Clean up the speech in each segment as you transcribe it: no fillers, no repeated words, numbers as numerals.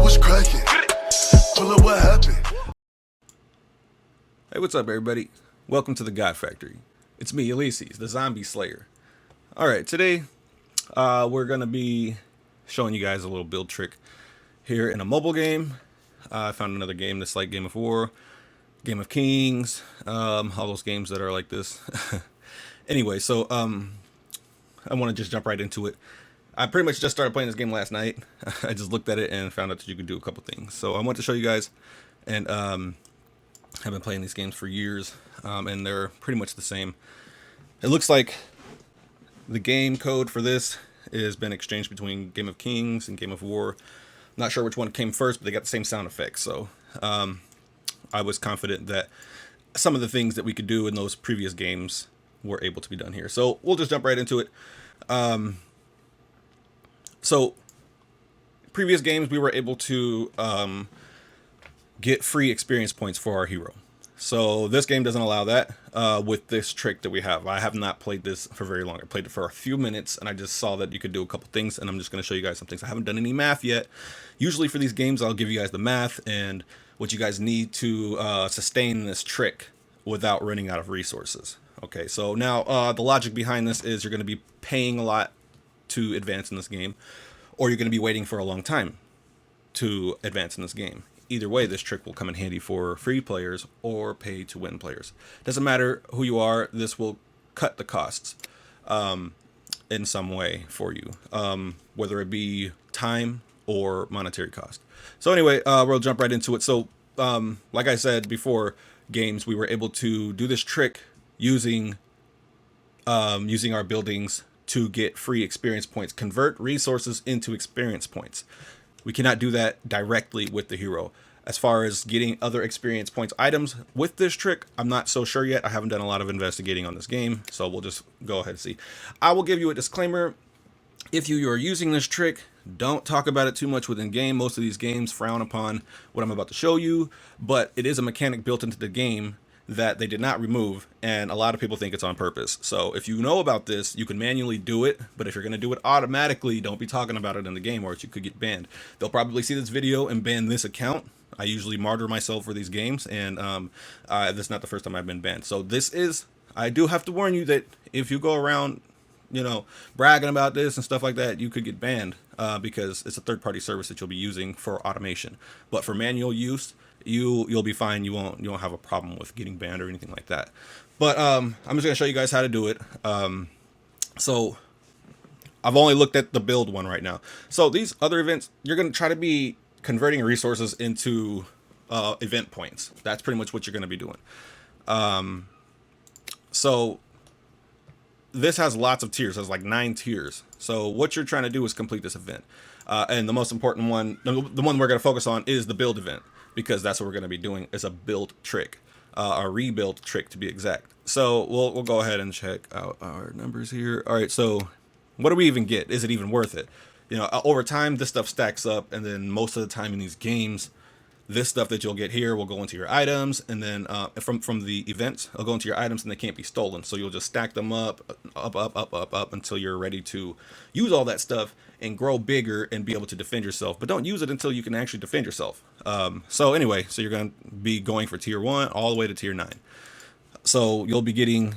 was cracking. Pull up, what happened? Hey, what's up, everybody? Welcome to the God Factory. It's me, Ulysses, the Zombie Slayer. Alright, today we're going to be showing you guys a little build trick here in a mobile game. I found another game that's like Game of War, Game of Kings, all those games that are like this. Anyway, so I want to just jump right into it. I pretty much just started playing this game last night. I just looked at it and found out that you could do a couple things. So I want to show you guys, and I've been playing these games for years, and they're pretty much the same. It looks like the game code for this has been exchanged between Game of Kings and Game of War. Not sure which one came first, but they got the same sound effects. So I was confident that some of the things that we could do in those previous games were able to be done here. So we'll just jump right into it. So previous games, we were able to get free experience points for our hero. So this game doesn't allow that with this trick that we have. I have not played this for very long. I played it for a few minutes, and I just saw that you could do a couple things, and I'm just going to show you guys some things. I haven't done any math yet. Usually for these games, I'll give you guys the math and what you guys need to sustain this trick without running out of resources. Okay, so now the logic behind this is you're going to be paying a lot to advance in this game, or you're going to be waiting for a long time to advance in this game. Either way, this trick will come in handy for free players or pay to win players. Doesn't matter who you are, this will cut the costs in some way for you, whether it be time or monetary cost. So anyway, we'll jump right into it. So like I said before, games, we were able to do this trick using our buildings to get free experience points, convert resources into experience points. We cannot do that directly with the hero. As far as getting other experience points items with this trick, I'm not so sure yet. I haven't done a lot of investigating on this game, so we'll just go ahead and see. I will give you a disclaimer. If you are using this trick, don't talk about it too much within game. Most of these games frown upon what I'm about to show you, but it is a mechanic built into the game that they did not remove, and a lot of people think it's on purpose. So if you know about this, you can manually do it, but if you're going to do it automatically, don't be talking about it in the game, or you could get banned. They'll probably see this video and ban this account. I usually martyr myself for these games, and this is not the first time I've been banned. So this is, I do have to warn you that if you go around, you know, bragging about this and stuff like that, you could get banned because it's a third-party service that you'll be using for automation. But for manual use, you'll be fine. You won't have a problem with getting banned or anything like that. But I'm just gonna show you guys how to do it. So I've only looked at the build one right now. So these other events, you're gonna try to be converting resources into event points. That's pretty much what you're gonna be doing. So this has lots of tiers. There's like 9 tiers. So what you're trying to do is complete this event. And the most important one, the one we're gonna focus on, is the build event, because that's what we're going to be doing, is a build trick, a rebuild trick to be exact. So we'll go ahead and check out our numbers here. All right, so what do we even get? Is it even worth it? You know, over time, this stuff stacks up, and then most of the time in these games, this stuff that you'll get here will go into your items, and then from the events, it'll go into your items, and they can't be stolen. So you'll just stack them up until you're ready to use all that stuff and grow bigger and be able to defend yourself. But don't use it until you can actually defend yourself. So anyway, so you're going to be going for tier 1 all the way to tier 9. So you'll be getting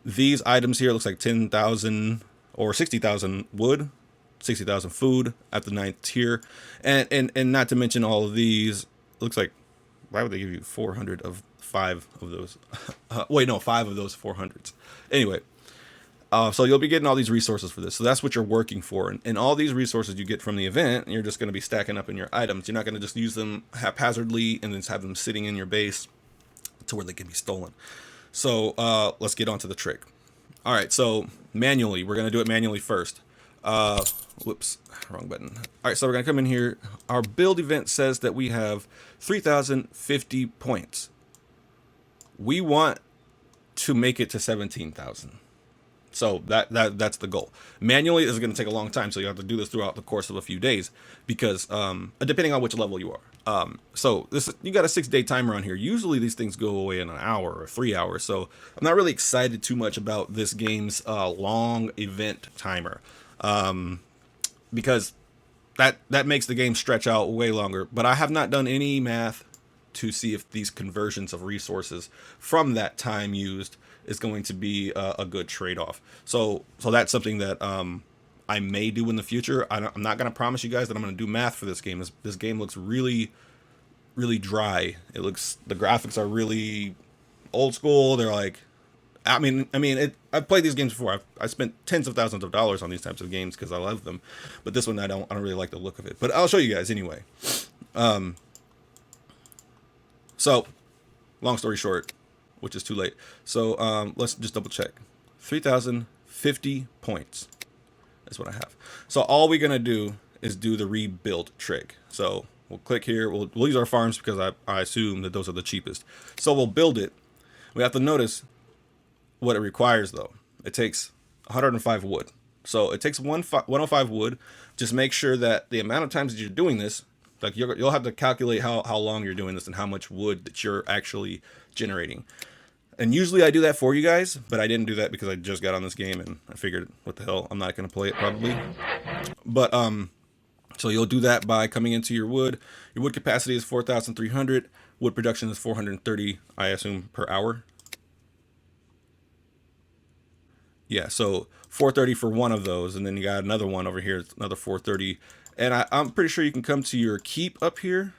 these items here. It looks like 10,000 or 60,000 wood, 60,000 food at the 9th tier, and not to mention all of these. Looks like, why would they give you 400 of 5 of those? Wait, no, 5 of those 400s. Anyway, so you'll be getting all these resources for this. So that's what you're working for, and all these resources you get from the event, you're just going to be stacking up in your items. You're not going to just use them haphazardly and then just have them sitting in your base to where they can be stolen. So let's get on to the trick. All right, so manually, we're going to do it manually first. Whoops, wrong button. All right, so we're gonna come in here. Our build event says that we have 3,050 points. We want to make it to 17,000. So that's the goal. Manually, this is going to take a long time, so you have to do this throughout the course of a few days, because depending on which level you are. So you got a 6-day timer on here. Usually these things go away in an hour or 3 hours. So I'm not really excited too much about this game's long event timer, because that makes the game stretch out way longer. But I have not done any math to see if these conversions of resources from that time used is going to be a good trade-off. So that's something that I may do in the future. I'm not going to promise you guys that I'm going to do math for this game. This game looks really, really dry. The graphics are really old school. They're like, I've played these games before. I spent tens of thousands of dollars on these types of games because I love them. But this one, I don't really like the look of it. But I'll show you guys anyway. So, long story short, which is too late. So let's just double check. 3,050 points is what I have. So all we're gonna do is do the rebuild trick. So we'll click here. We'll use our farms because I assume that those are the cheapest. So we'll build it. We have to notice what it requires though. It takes 105 wood. So it takes 105 wood. Just make sure that the amount of times that you're doing this, like you'll have to calculate how long you're doing this and how much wood that you're actually generating. And usually I do that for you guys, but I didn't do that because I just got on this game and I figured, what the hell, I'm not going to play it probably. But so you'll do that by coming into your wood. Your wood capacity is 4,300. Wood production is 430, I assume, per hour. Yeah, so 430 for one of those, and then you got another one over here, it's another 430. And I'm pretty sure you can come to your keep up here.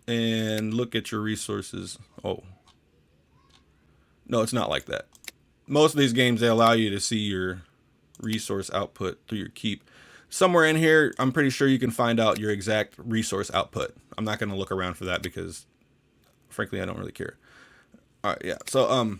And look at your resources. Oh. No, it's not like that. Most of these games, they allow you to see your resource output through your keep. Somewhere in here, I'm pretty sure you can find out your exact resource output. I'm not going to look around for that because, frankly, I don't really care. All right, yeah. So,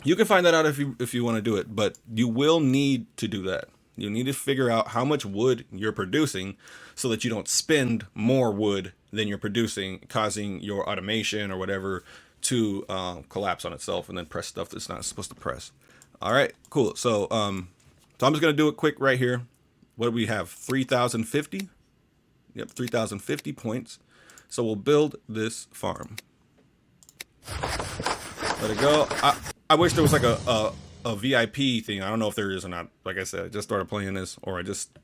you can find that out if you want to do it, but you will need to do that. You need to figure out how much wood you're producing so that you don't spend more wood than you're producing, causing your automation or whatever to collapse on itself and then press stuff that's not supposed to press. All right, cool. So I'm just going to do it quick right here. What do we have? 3,050? Yep, 3,050 points. So we'll build this farm. Let it go. I wish there was like a VIP thing. I don't know if there is or not. Like I said, I just started playing this, or I just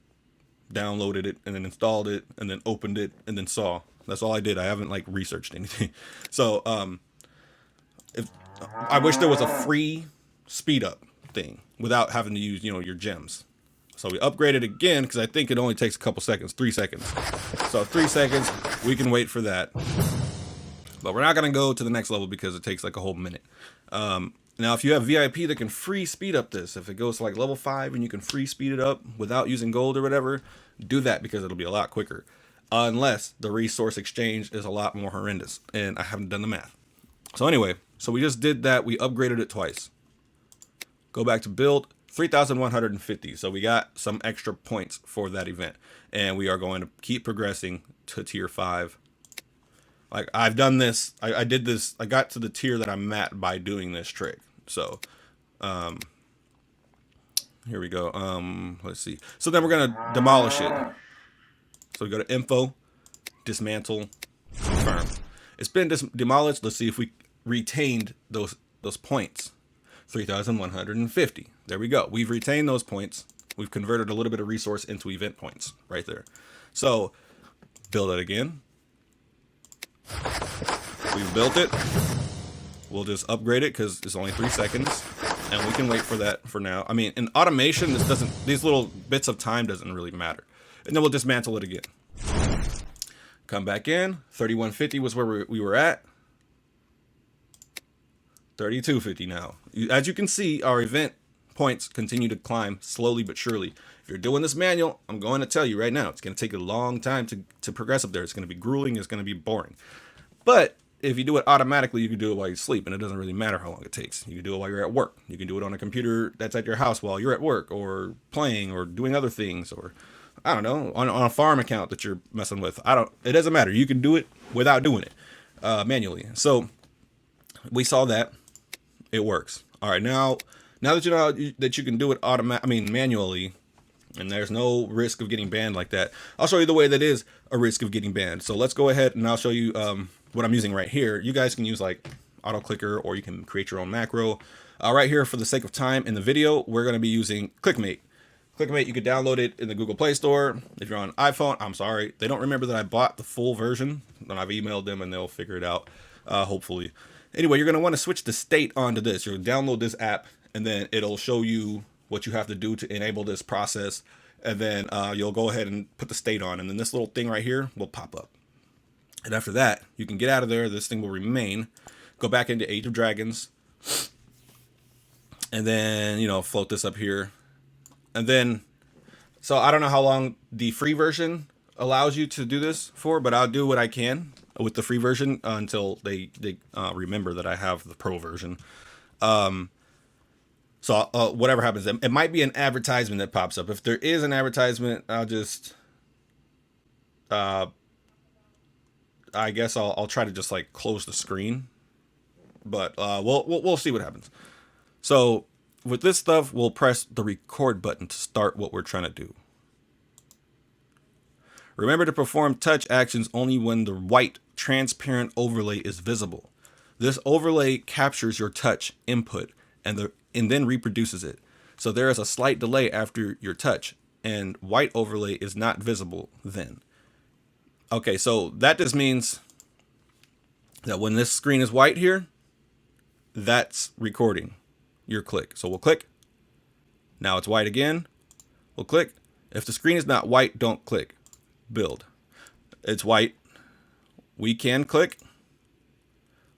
downloaded it and then installed it and then opened it and then saw. That's all I did. I haven't like researched anything. So if I wish there was a free speed up thing without having to use, your gems. So we upgraded again because I think it only takes a couple seconds, 3 seconds. So 3 seconds, we can wait for that. But we're not going to go to the next level because it takes like a whole minute. Now, if you have VIP that can free speed up this, if it goes to like level 5 and you can free speed it up without using gold or whatever, do that because it'll be a lot quicker. Unless the resource exchange is a lot more horrendous. And I haven't done the math. So anyway, so we just did that. We upgraded it twice. Go back to build, 3,150. So we got some extra points for that event. And we are going to keep progressing to tier 5. Like I've done this, I did this, I got to the tier that I'm at by doing this trick. So, here we go. Let's see. So then we're going to demolish it. So we go to info, dismantle, confirm. It's been demolished. Let's see if we retained those points. 3,150. There we go. We've retained those points. We've converted a little bit of resource into event points right there. So build it again. We've built it. We'll just upgrade it because it's only 3 seconds, and we can wait for that for now. I mean, in automation, these little bits of time doesn't really matter. And then we'll dismantle it again. Come back in. 3,150 was where we were at. 3,250 now. As you can see, our event points continue to climb slowly but surely. If you're doing this manual, I'm going to tell you right now, it's going to take a long time to progress up there. It's going to be grueling. It's going to be boring. But if you do it automatically, you can do it while you sleep, and it doesn't really matter how long it takes. You can do it while you're at work. You can do it on a computer that's at your house while you're at work, or playing, or doing other things, or I don't know, on a farm account that you're messing with. It doesn't matter. You can do it without doing it manually. So we saw that it works. All right, now that you know that you can do it manually, and there's no risk of getting banned like that, I'll show you the way that is a risk of getting banned. So let's go ahead and I'll show you what I'm using right here. You guys can use like auto clicker, or you can create your own macro. Right here, for the sake of time in the video, we're going to be using clickmate. Clickmate, you could download it in the Google Play Store. If you're on iPhone, I'm sorry, they don't remember that I bought the full version, and I've emailed them and they'll figure it out, hopefully. Anyway, you're going to want to switch the state onto this. You'll download this app, and then it'll show you what you have to do to enable this process, and then you'll go ahead and put the state on, and then this little thing right here will pop up. And after that, you can get out of there. This thing will remain. Go back into Age of Dragons, and then, you know, float this up here. And then, so I don't know how long the free version allows you to do this for, but I'll do what I can with the free version until they remember that I have the pro version. So whatever happens, it might be an advertisement that pops up. If there is an advertisement, I'll just, I guess I'll try to just like close the screen, but we'll see what happens. So with this stuff, we'll press the record button to start what we're trying to do. Remember to perform touch actions only when the white transparent overlay is visible. This overlay captures your touch input and then reproduces it. So there is a slight delay after your touch, and white overlay is not visible then. Okay, so that just means that when this screen is white here, that's recording your click. So we'll click. Now it's white again. We'll click. If the screen is not white, don't click. Build. It's white. We can click.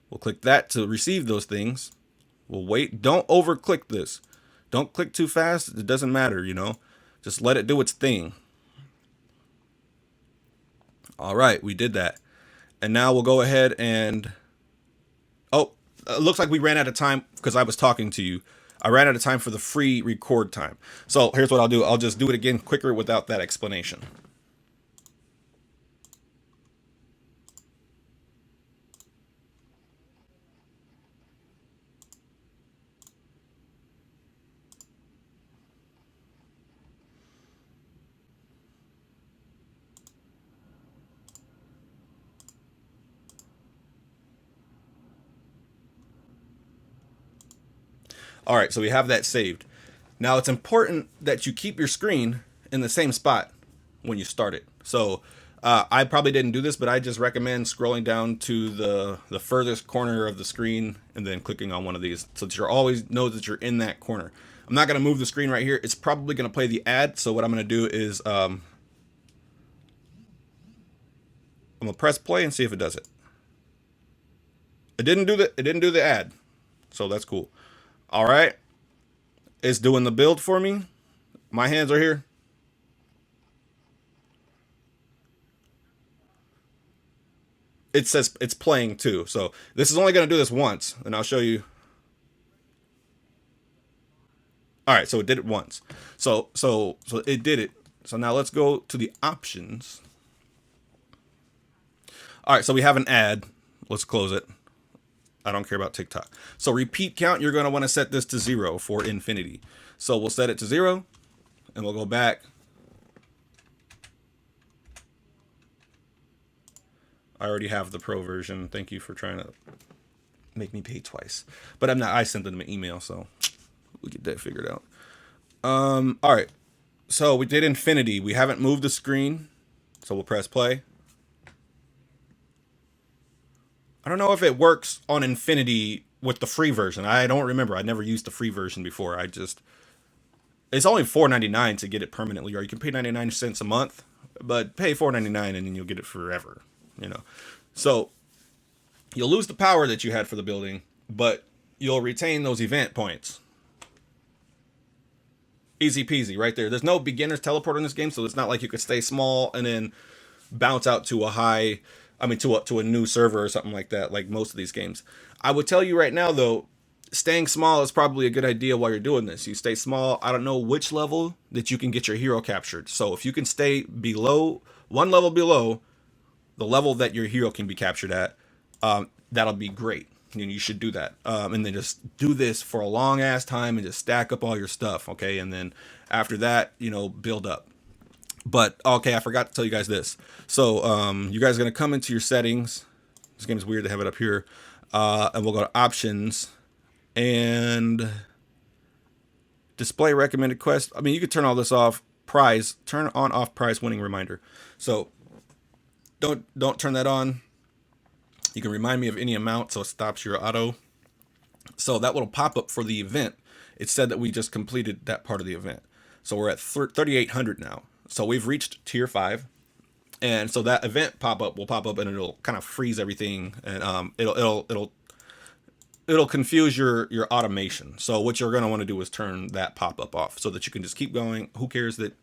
We'll click that to receive those things. We'll wait. Don't over click this. Don't click too fast. It doesn't matter, you know. Just let it do its thing. All right, we did that. And now we'll go ahead and, oh, it looks like we ran out of time because I was talking to you. I ran out of time for the free record time. So here's what I'll do. I'll just do it again quicker without that explanation. All right, so we have that saved. Now it's important that you keep your screen in the same spot when you start it. So I probably didn't do this, but I just recommend scrolling down to the furthest corner of the screen and then clicking on one of these so that you always know that you're in that corner. I'm not going to move the screen right here. It's probably going to play the ad. So what I'm going to do is I'm going to press play and see if it does it. It didn't do the ad. So that's cool. All right. It's doing the build for me. My hands are here. It says it's playing too. So this is only going to do this once, and I'll show you. All right, so it did it once. So it did it. So now let's go to the options. All right, so we have an ad. Let's close it. I don't care about TikTok. So repeat count, you're going to want to set this to 0 for infinity. So we'll set it to 0 and we'll go back. I already have the pro version. Thank you for trying to make me pay twice. But I'm not, I sent them an email, so we'll get that figured out. All right. So we did infinity. We haven't moved the screen. So we'll press play. I don't know if it works on infinity with the free version. I don't remember. I never used the free version before. It's only $4.99 to get it permanently, or you can pay 99 cents a month, but pay $4.99 and then you'll get it forever, you know. So you'll lose the power that you had for the building, but you'll retain those event points. Easy peasy right there. There's no beginner's teleport in this game, so it's not like you could stay small and then bounce out to a high, to a new server or something like that, like most of these games. I would tell you right now, though, staying small is probably a good idea while you're doing this. You stay small. I don't know which level that you can get your hero captured. So if you can stay below, one level below the level that your hero can be captured at, that'll be great. And you should do that. And then just do this for a long ass time and just stack up all your stuff. Okay. And then after that, build up. But okay, I forgot to tell you guys this. So you guys are going to come into your settings. This game is weird to have it up here. And we'll go to options. And Display recommended quest. I mean, you could turn all this off. Prize, turn on off prize winning reminder. So don't turn that on. You can remind me of any amount, so it stops your auto. So that little pop-up for the event, it said that we just completed that part of the event. So we're at 3,800 now. So we've reached tier 5. And so that event pop-up will pop up and it'll kind of freeze everything, and it'll confuse your automation. So what you're going to want to do is turn that pop-up off so that you can just keep going. Who cares that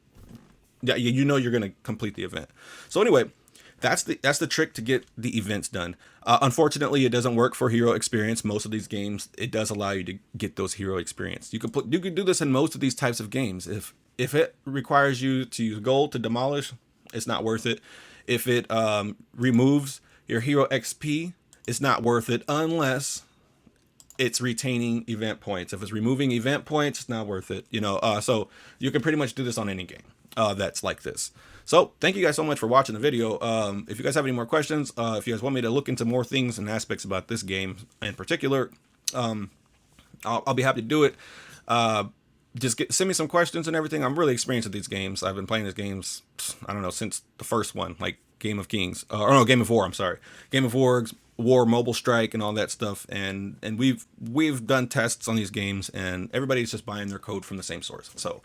you know you're going to complete the event. So anyway, that's the trick to get the events done. Unfortunately, it doesn't work for hero experience. Most of these games, it does allow you to get those hero experience. You can do this in most of these types of games. If it requires you to use gold to demolish, it's not worth it. If it removes your hero XP, it's not worth it unless it's retaining event points. If it's removing event points, it's not worth it. So you can pretty much do this on any game that's like this. So thank you guys so much for watching the video. If you guys have any more questions, if you guys want me to look into more things and aspects about this game in particular, I'll be happy to do it. Just send me some questions and everything. I'm really experienced with these games. I've been playing these games, I don't know, since the first one, like Game of Kings, Game of War. I'm sorry, Game of War, Mobile Strike, and all that stuff. And we've done tests on these games, and everybody's just buying their code from the same source. So,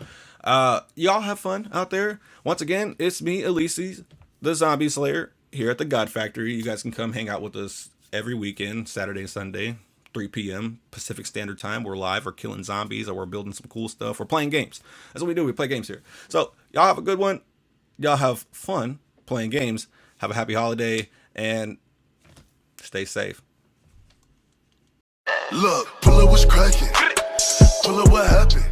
y'all have fun out there. Once again, it's me, Elise, the Zombie Slayer, here at the God Factory. You guys can come hang out with us every weekend, Saturday and Sunday. 3 p.m. Pacific Standard Time. We're live. We're killing zombies, or we're building some cool stuff. We're playing games. That's what we do. We play games here. So y'all have a good one. Y'all have fun playing games. Have a happy holiday and stay safe. Look, pull up what's cracking. Pull up what happened.